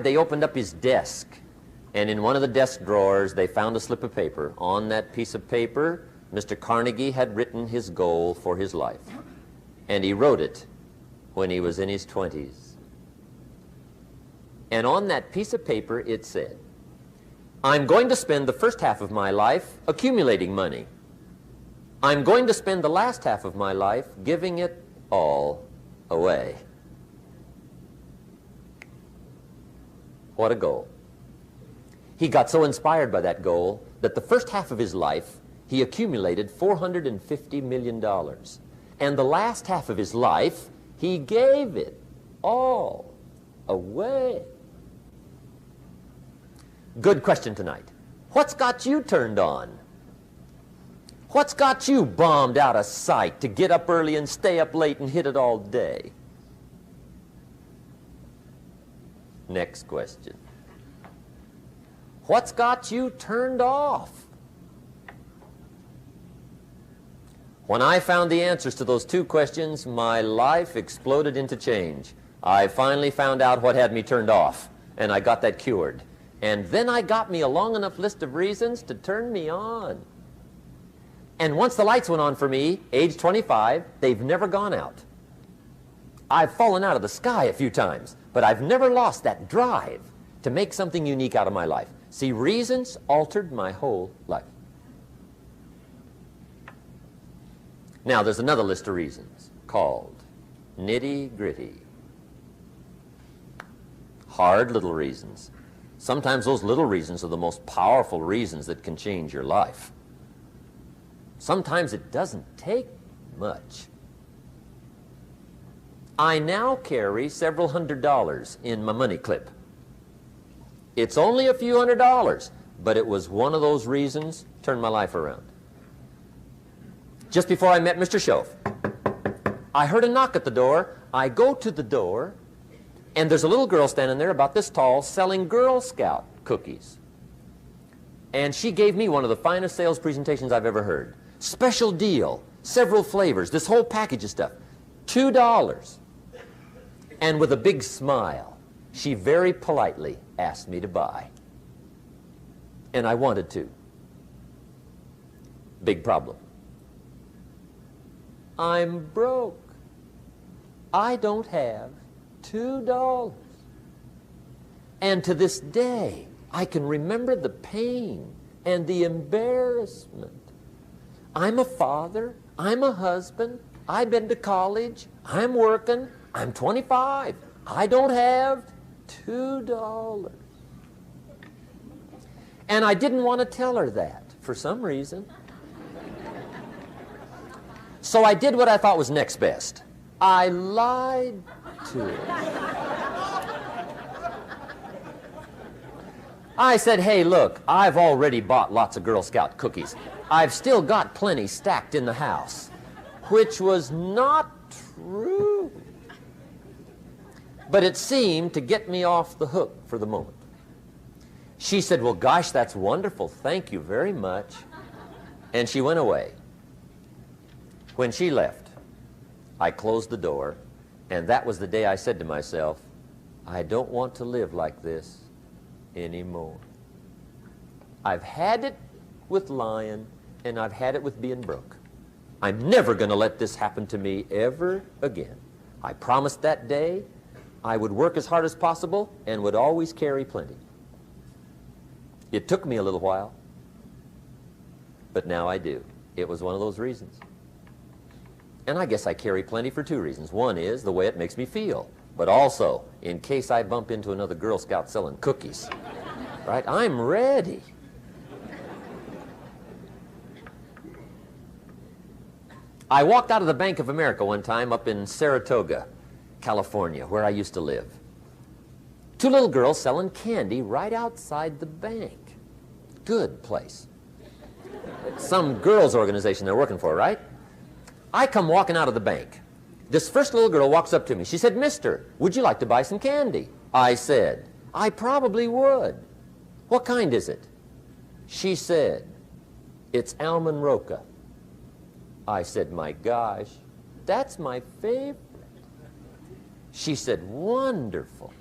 they opened up his desk, and in one of the desk drawers, they found a slip of paper. On that piece of paper, Mr. Carnegie had written his goal for his life, and he wrote it when he was in his 20s. And on that piece of paper, it said, I'm going to spend the first half of my life accumulating money. I'm going to spend the last half of my life giving it all away. What a goal. He got so inspired by that goal that the first half of his life, he accumulated $450 million. And the last half of his life, he gave it all away. Good question tonight. What's got you turned on? What's got you bombed out of sight to get up early and stay up late and hit it all day? Next question. What's got you turned off? When I found the answers to those two questions, my life exploded into change. I finally found out what had me turned off, and I got that cured. And then I got me a long enough list of reasons to turn me on. And once the lights went on for me, age 25, they've never gone out. I've fallen out of the sky a few times, but I've never lost that drive to make something unique out of my life. See, reasons altered my whole life. Now, there's another list of reasons called nitty-gritty. Hard little reasons. Sometimes those little reasons are the most powerful reasons that can change your life. Sometimes it doesn't take much. I now carry several $100s in my money clip. It's only a few $100s, but it was one of those reasons turned my life around. Just before I met Mr. Schoaf, I heard a knock at the door. I go to the door, and there's a little girl standing there about this tall selling Girl Scout cookies. And she gave me one of the finest sales presentations I've ever heard. Special deal, several flavors, this whole package of stuff, $2. And with a big smile, she very politely asked me to buy. And I wanted to. Big problem. I'm broke. I don't have $2. And to this day, I can remember the pain and the embarrassment. I'm a father, I'm a husband, I've been to college, I'm working, I'm 25, I don't have $2. And I didn't want to tell her that for some reason. So I did what I thought was next best. I lied to her. I said, hey, look, I've already bought lots of Girl Scout cookies. I've still got plenty stacked in the house, which was not true. But it seemed to get me off the hook for the moment. She said, well, gosh, that's wonderful. Thank you very much. And she went away. When she left, I closed the door, and that was the day I said to myself, I don't want to live like this anymore. I've had it with lying, and I've had it with being broke. I'm never going to let this happen to me ever again. I promised that day I would work as hard as possible and would always carry plenty. It took me a little while, but now I do. It was one of those reasons. And I guess I carry plenty for two reasons. One is the way it makes me feel, but also in case I bump into another Girl Scout selling cookies. Right? I'm ready. I walked out of the Bank of America one time up in Saratoga, California, where I used to live. Two little girls selling candy right outside the bank. Good place. Some girls' organization they're working for, right? I come walking out of the bank. This first little girl walks up to me. She said, Mister, would you like to buy some candy? I said, I probably would. What kind is it? She said, it's almond roca. I said, my gosh, that's my favorite. She said, wonderful.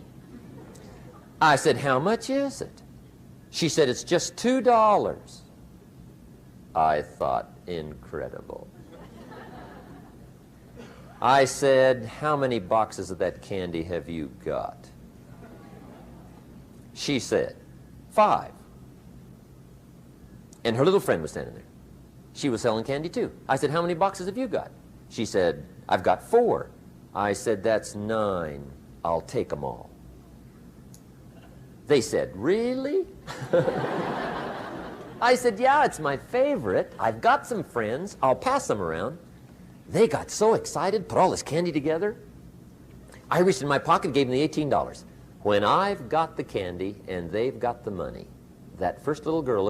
I said, how much is it? She said, it's just $2. I thought, incredible. I said, how many boxes of that candy have you got? She said, 5. And her little friend was standing there. She was selling candy too. I said, how many boxes have you got? She said, I've got 4. I said, that's 9. I'll take them all. They said, really? I said, yeah, it's my favorite. I've got some friends. I'll pass them around. They got so excited, put all this candy together. I reached in my pocket, gave them the $18. When I've got the candy and they've got the money, that first little girl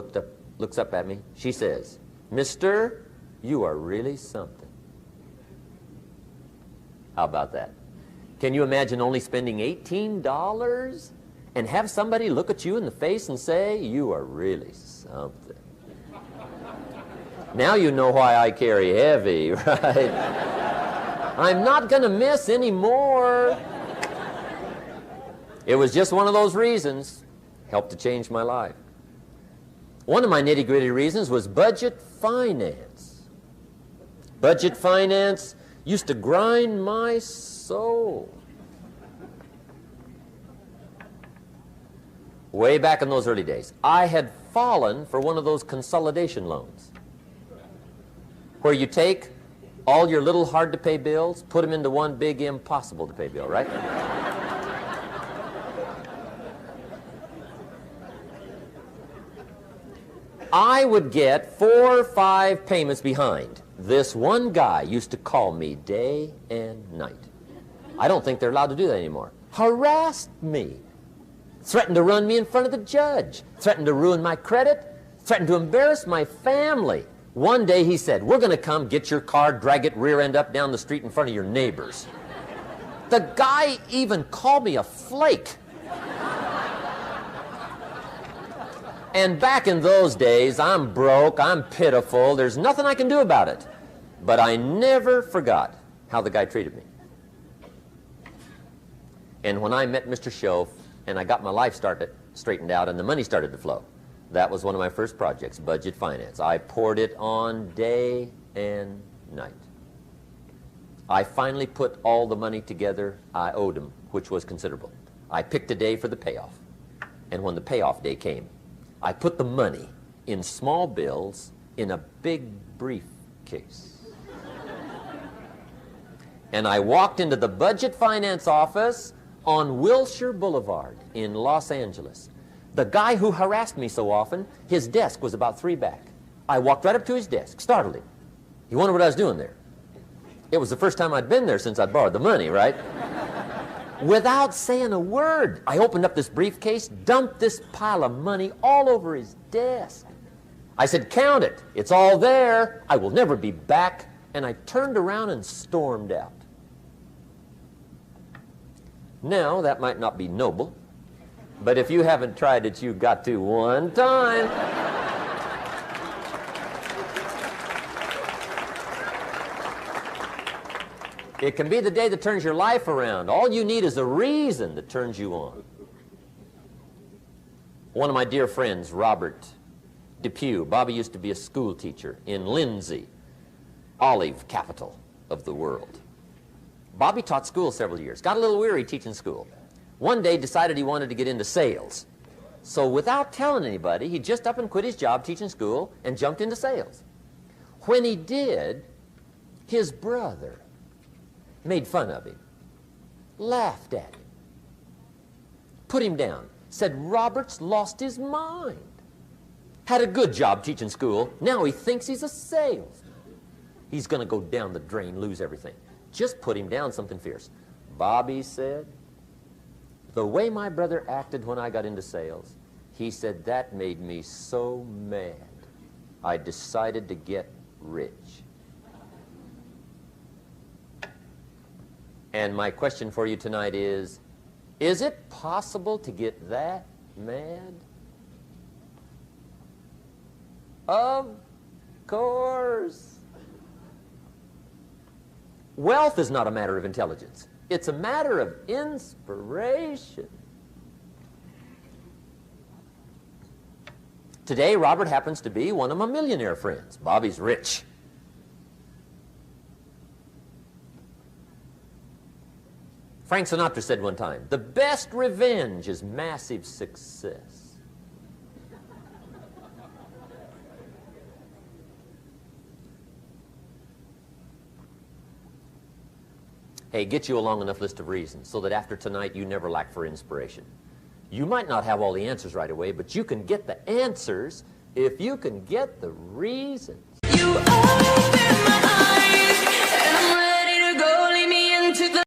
looks up at me. She says, Mister, you are really something. How about that? Can you imagine only spending $18 and have somebody look at you in the face and say, you are really something? Now you know why I carry heavy, right? I'm not going to miss anymore. It was just one of those reasons. Helped to change my life. One of my nitty-gritty reasons was budget finance. Budget finance used to grind my soul. Way back in those early days, I had fallen for one of those consolidation loans, where you take all your little hard-to-pay bills, put them into one big impossible-to-pay bill, right? I would get 4 or 5 payments behind. This one guy used to call me day and night. I don't think they're allowed to do that anymore. Harassed me. Threatened to run me in front of the judge. Threatened to ruin my credit. Threatened to embarrass my family. One day he said, we're going to come get your car, drag it rear end up down the street in front of your neighbors. The guy even called me a flake. And back in those days, I'm broke, I'm pitiful, there's nothing I can do about it. But I never forgot how the guy treated me. And when I met Mr. Schoaf and I got my life straightened out and the money started to flow, that was one of my first projects, budget finance. I poured it on day and night. I finally put all the money together I owed him, which was considerable. I picked a day for the payoff. And when the payoff day came, I put the money in small bills in a big briefcase. And I walked into the budget finance office on Wilshire Boulevard in Los Angeles. The guy who harassed me so often, his desk was about 3 back. I walked right up to his desk, startled him. He wondered what I was doing there. It was the first time I'd been there since I'd borrowed the money, right? Without saying a word, I opened up this briefcase, dumped this pile of money all over his desk. I said, count it. It's all there. I will never be back. And I turned around and stormed out. Now, that might not be noble, but if you haven't tried it, you've got to one time. It can be the day that turns your life around. All you need is a reason that turns you on. One of my dear friends, Robert Depew, Bobby used to be a school teacher in Lindsay, olive capital of the world. Bobby taught school several years, got a little weary teaching school. One day decided he wanted to get into sales. So without telling anybody, he just up and quit his job teaching school and jumped into sales. When he did, his brother made fun of him, laughed at him, put him down, said Robert's lost his mind. Had a good job teaching school, now he thinks he's a salesman. He's going to go down the drain, lose everything. Just put him down something fierce. Bobby said, the way my brother acted when I got into sales, he said that made me so mad, I decided to get rich. And my question for you tonight is it possible to get that mad? Of course. Wealth is not a matter of intelligence. It's a matter of inspiration. Today, Robert happens to be one of my millionaire friends. Bobby's rich. Frank Sinatra said one time, the best revenge is massive success. Hey, get you a long enough list of reasons so that after tonight you never lack for inspiration. You might not have all the answers right away, but you can get the answers if you can get the reasons. You are